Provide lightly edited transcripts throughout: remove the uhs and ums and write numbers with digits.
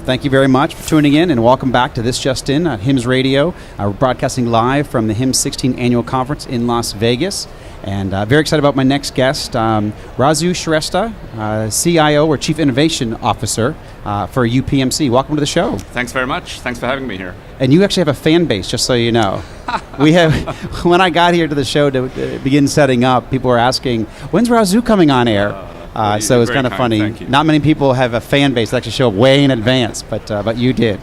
Thank you very much for tuning in, and welcome back to This Just In on HIMSS Radio. We're broadcasting live from the HIMSS 16th Annual Conference in Las Vegas. And very excited about my next guest, Rasu Shrestha, CIO or Chief Innovation Officer for UPMC. Welcome to the show. Thanks very much. Thanks for having me here. And you actually have a fan base, just so you know. We have, when I got here to the show to begin setting up, people were asking, when's Rasu coming on air? So it's kind of funny. Not many people have a fan base that actually show up way in advance, but you did.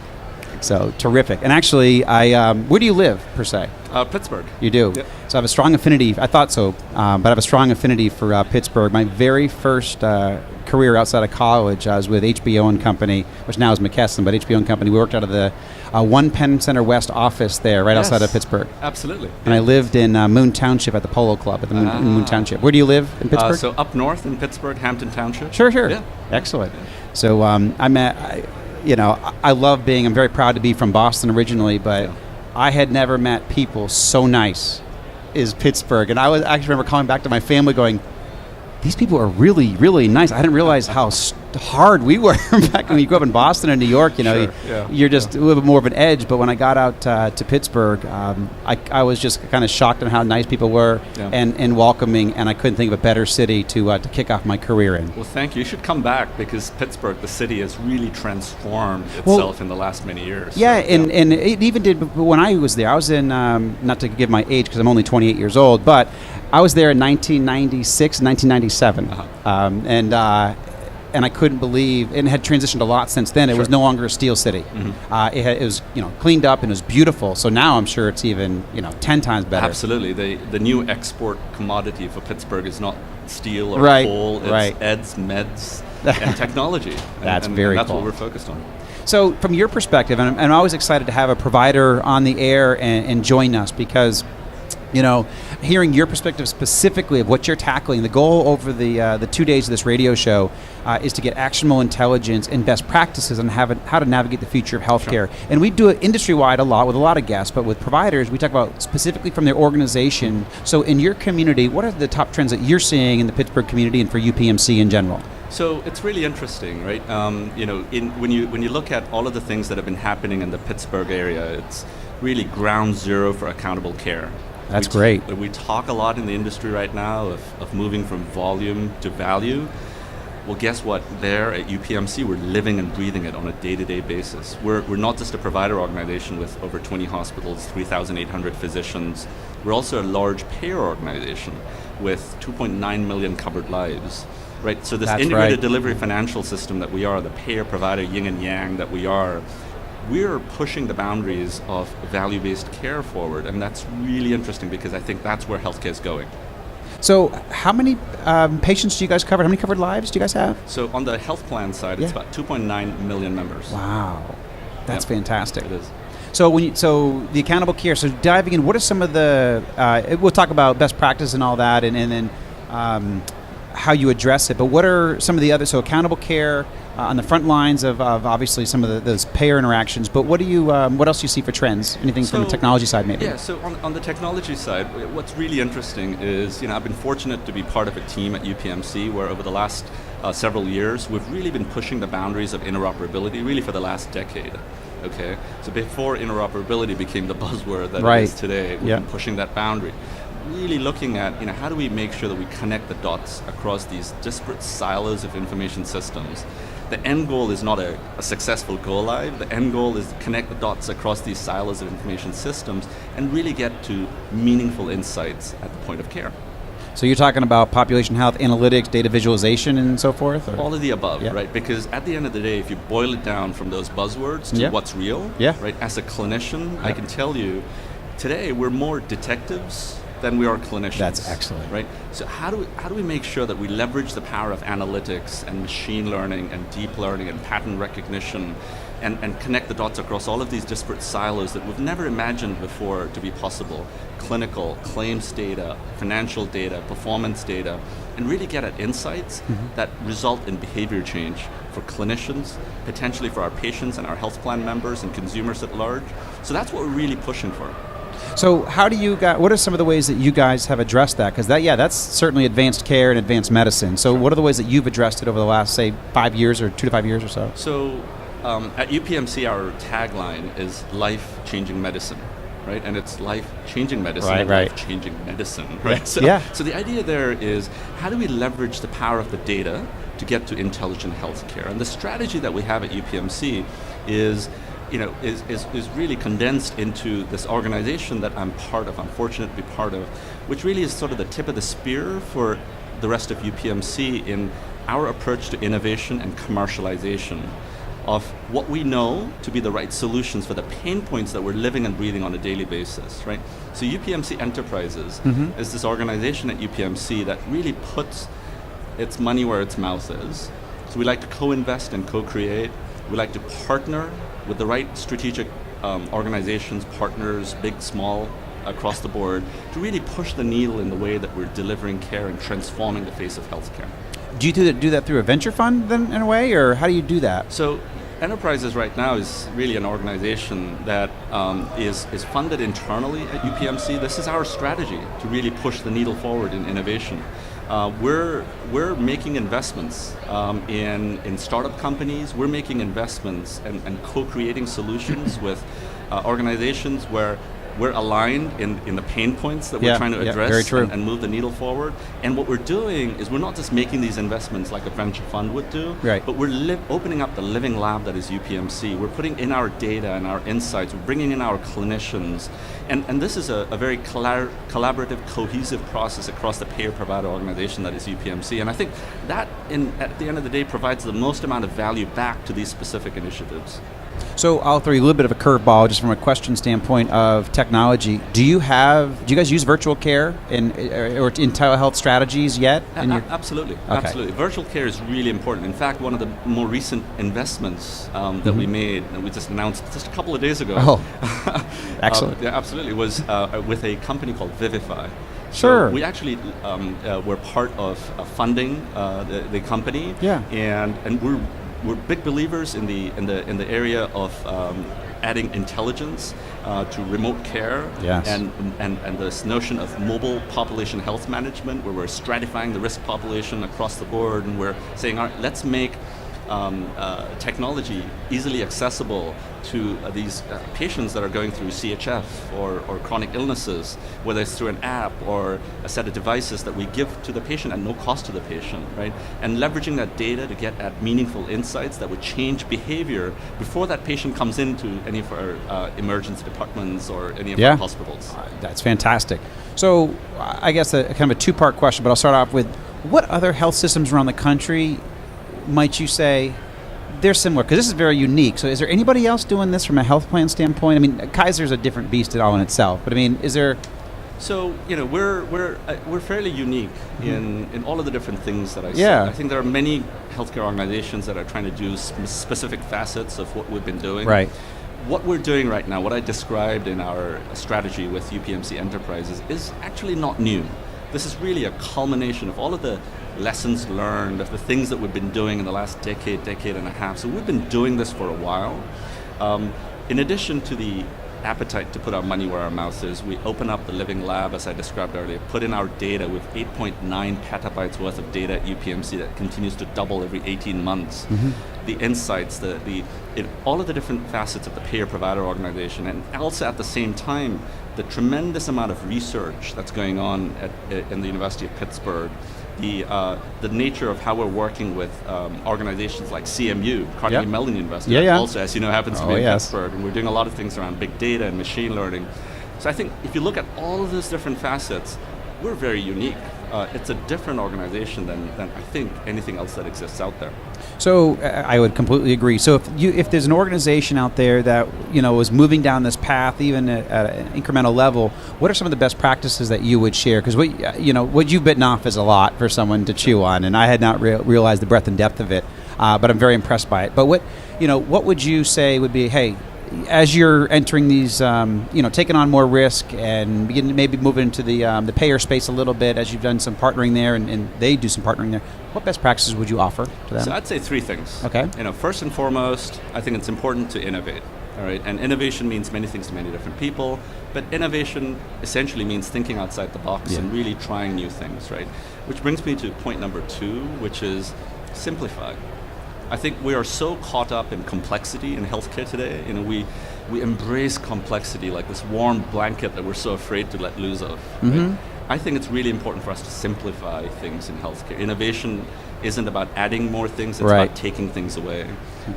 So terrific. And actually, where do you live, per se? Pittsburgh. You do? Yep. So I have a strong affinity, I thought so, but I have a strong affinity for Pittsburgh. My very first career outside of college, I was with HBO and Company, which now is McKesson, but HBO and Company. We worked out of the One Penn Center West office there, right outside of Pittsburgh. Absolutely. And I lived in Moon Township at the Polo Club, at the Moon Township. Where do you live in Pittsburgh? So up north in Pittsburgh, Hampton Township. Sure. Yeah. Excellent. So I love being, I'm very proud to be from Boston originally, but I had never met people so nice as Pittsburgh. And I actually remember calling back to my family going, these people are really, really nice. I didn't realize how hard we were back when you grew up in Boston and New York. You know, you're just a little bit more of an edge. But when I got out to Pittsburgh, I was just kind of shocked at how nice people were and welcoming. And I couldn't think of a better city to kick off my career in. Well, thank you. You should come back because Pittsburgh, the city, has really transformed itself in the last many years. Yeah, so, and it even did when I was there. I was in, not to give my age because I'm only 28 years old, but I was there in 1996, 1997, and I couldn't believe, and it had transitioned a lot since then. It was no longer a steel city. It was cleaned up and it was beautiful. So now I'm sure it's even 10 times better. Absolutely, the new export commodity for Pittsburgh is not steel or coal. It's eds, meds, and technology. That's and very that's cool. what we're focused on. So from your perspective, and I'm always excited to have a provider on the air and join us because hearing your perspective specifically of what you're tackling, the goal over the 2 days of this radio show is to get actionable intelligence and best practices on how to navigate the future of healthcare. Sure. And we do it industry-wide a lot with a lot of guests, but with providers, we talk about specifically from their organization. So in your community, what are the top trends that you're seeing in the Pittsburgh community and for UPMC in general? So it's really interesting, right? When you look at all of the things that have been happening in the Pittsburgh area, it's really ground zero for accountable care. That's great. We talk a lot in the industry right now of moving from volume to value. Well, guess what? There at UPMC, we're living and breathing it on a day-to-day basis. We're not just a provider organization with over 20 hospitals, 3,800 physicians. We're also a large payer organization with 2.9 million covered lives. Right? So this integrated delivery financial system that we are, the payer-provider yin and yang that we are, we're pushing the boundaries of value-based care forward, and that's really interesting because I think that's where healthcare is going. So how many patients do you guys cover? How many covered lives do you guys have? So on the health plan side, it's about 2.9 million members. Wow, that's fantastic. It is. So so the accountable care, so diving in, what are some of the, we'll talk about best practice and all that, and then how you address it, but what are some of the other, so accountable care on the front lines of obviously some of those payer interactions, but what else do you see for trends? Anything from the technology side maybe? Yeah, so on the technology side, what's really interesting is, I've been fortunate to be part of a team at UPMC where over the last several years, we've really been pushing the boundaries of interoperability really for the last decade. Okay, so before interoperability became the buzzword that it is today, we've been pushing that boundary. Really looking at how do we make sure that we connect the dots across these disparate silos of information systems. The end goal is not a successful go live. The end goal is to connect the dots across these silos of information systems and really get to meaningful insights at the point of care. So you're talking about population health analytics, data visualization, and so forth? Or? All of the above, right? Because at the end of the day, if you boil it down from those buzzwords to what's real, right? As a clinician, I can tell you, today we're more detectives than we are clinicians. That's excellent. Right? So how do we make sure that we leverage the power of analytics and machine learning and deep learning and pattern recognition and connect the dots across all of these disparate silos that we've never imagined before to be possible? Clinical, claims data, financial data, performance data, and really get at insights that result in behavior change for clinicians, potentially for our patients and our health plan members and consumers at large. So that's what we're really pushing for. So how do you guys, what are some of the ways that you guys have addressed that? Because that's certainly advanced care and advanced medicine. So what are the ways that you've addressed it over the last, say, 5 years or 2 to 5 years or so? So at UPMC, our tagline is life-changing medicine, right? And it's life-changing medicine, and life-changing medicine, right? So the idea there is, how do we leverage the power of the data to get to intelligent healthcare? And the strategy that we have at UPMC is really condensed into this organization that I'm part of, I'm fortunate to be part of, which really is sort of the tip of the spear for the rest of UPMC in our approach to innovation and commercialization of what we know to be the right solutions for the pain points that we're living and breathing on a daily basis, right? So UPMC Enterprises is this organization at UPMC that really puts its money where its mouth is. So we like to co-invest and co-create. We like to partner with the right strategic organizations, partners, big, small, across the board, to really push the needle in the way that we're delivering care and transforming the face of healthcare. Do you do that through a venture fund then, in a way, or how do you do that? So Enterprises right now is really an organization that is funded internally at UPMC. This is our strategy to really push the needle forward in innovation. We're making investments in startup companies. We're making investments and co-creating solutions with organizations where we're aligned in the pain points that we're trying to address and move the needle forward. And what we're doing is we're not just making these investments like a venture fund would do, but we're opening up the living lab that is UPMC. We're putting in our data and our insights. We're bringing in our clinicians. And this is a very collaborative, cohesive process across the payer-provider organization that is UPMC. And I think that, at the end of the day, provides the most amount of value back to these specific initiatives. So I'll throw you a little bit of a curveball just from a question standpoint of technology. Do you guys use virtual care or in telehealth strategies yet? Absolutely. Virtual care is really important. In fact, one of the more recent investments that we made, and we just announced just a couple of days ago. Oh, excellent. Yeah, absolutely. Was with a company called Vivify. Sure. So we actually were part of funding the company. Yeah. And we're big believers in the area of adding intelligence to remote care, and this notion of mobile population health management, where we're stratifying the risk population across the board, and we're saying, all right, let's make technology easily accessible to these patients that are going through CHF or chronic illnesses, whether it's through an app or a set of devices that we give to the patient at no cost to the patient, right? And leveraging that data to get at meaningful insights that would change behavior before that patient comes into any of our emergency departments or any of our hospitals. That's fantastic. So I guess a kind of a two-part question, but I'll start off with, what other health systems around the country might you say they're similar? Because this is very unique. So is there anybody else doing this from a health plan standpoint? I mean, Kaiser's a different beast all in itself, but I mean, is there... So, we're fairly unique in all of the different things that I said. I think there are many healthcare organizations that are trying to do specific facets of what we've been doing. Right. What we're doing right now, what I described in our strategy with UPMC Enterprises, is actually not new. This is really a culmination of all of the lessons learned, of the things that we've been doing in the last decade and a half. So we've been doing this for a while. In addition to the appetite to put our money where our mouth is, we open up the living lab, as I described earlier, put in our data with 8.9 petabytes worth of data at UPMC that continues to double every 18 months. The insights, all of the different facets of the payer-provider organization, and also at the same time, the tremendous amount of research that's going on in the University of Pittsburgh, the nature of how we're working with organizations like CMU, Carnegie Mellon University, also, as you know, happens to be in Pittsburgh, and we're doing a lot of things around big data and machine learning. So I think if you look at all of those different facets, we're very unique. It's a different organization than I think anything else that exists out there. So I would completely agree. So if there's an organization out there that is moving down this path, even at an incremental level, what are some of the best practices that you would share? Because what you've bitten off is a lot for someone to chew on, and I had not realized the breadth and depth of it, but I'm very impressed by it. But what would you say would be, hey, as you're entering these, taking on more risk and beginning to maybe move into the payer space a little bit, as you've done some partnering there and they do some partnering there, what best practices would you offer to them? So I'd say three things. Okay. First and foremost, I think it's important to innovate. All right, and innovation means many things to many different people, but innovation essentially means thinking outside the box and really trying new things, right? Which brings me to point number 2, which is simplify. I think we are so caught up in complexity in healthcare today. We embrace complexity like this warm blanket that we're so afraid to let loose of. Right? I think it's really important for us to simplify things in healthcare. Innovation isn't about adding more things, it's about taking things away.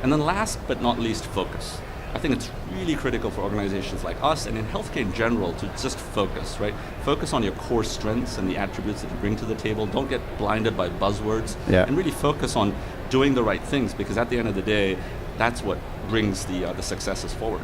And then last but not least, focus. I think it's really critical for organizations like us and in healthcare in general to just focus, right? Focus on your core strengths and the attributes that you bring to the table. Don't get blinded by buzzwords, and really focus on doing the right things, because at the end of the day, that's what brings the successes forward.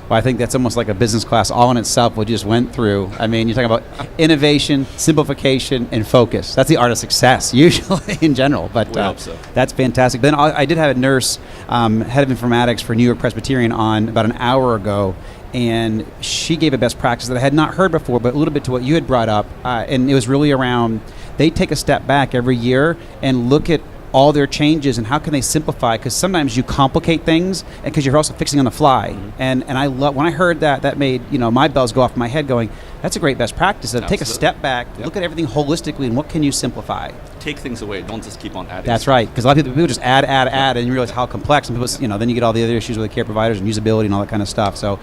Well, I think that's almost like a business class all in itself, what you just went through. I mean, you're talking about innovation, simplification, and focus. That's the art of success, usually, in general. But we hope so. That's fantastic. Then I did have a nurse, head of informatics for New York Presbyterian on about an hour ago, and she gave a best practice that I had not heard before, but a little bit to what you had brought up, and it was really around, they take a step back every year and look at all their changes and how can they simplify, because sometimes you complicate things and because you're also fixing on the fly. And I love, when I heard that made my bells go off in my head going, that's a great best practice. Take a step back, look at everything holistically, and what can you simplify? Take things away, don't just keep on adding. That's right, because a lot of people just add, and you realize how complex, and people, then you get all the other issues with the care providers and usability and all that kind of stuff. So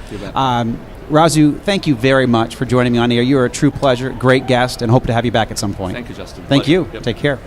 Rasu, thank you very much for joining me on here. You are a true pleasure, great guest, and hope to have you back at some point. Thank you, Justin. Thank you. Take care.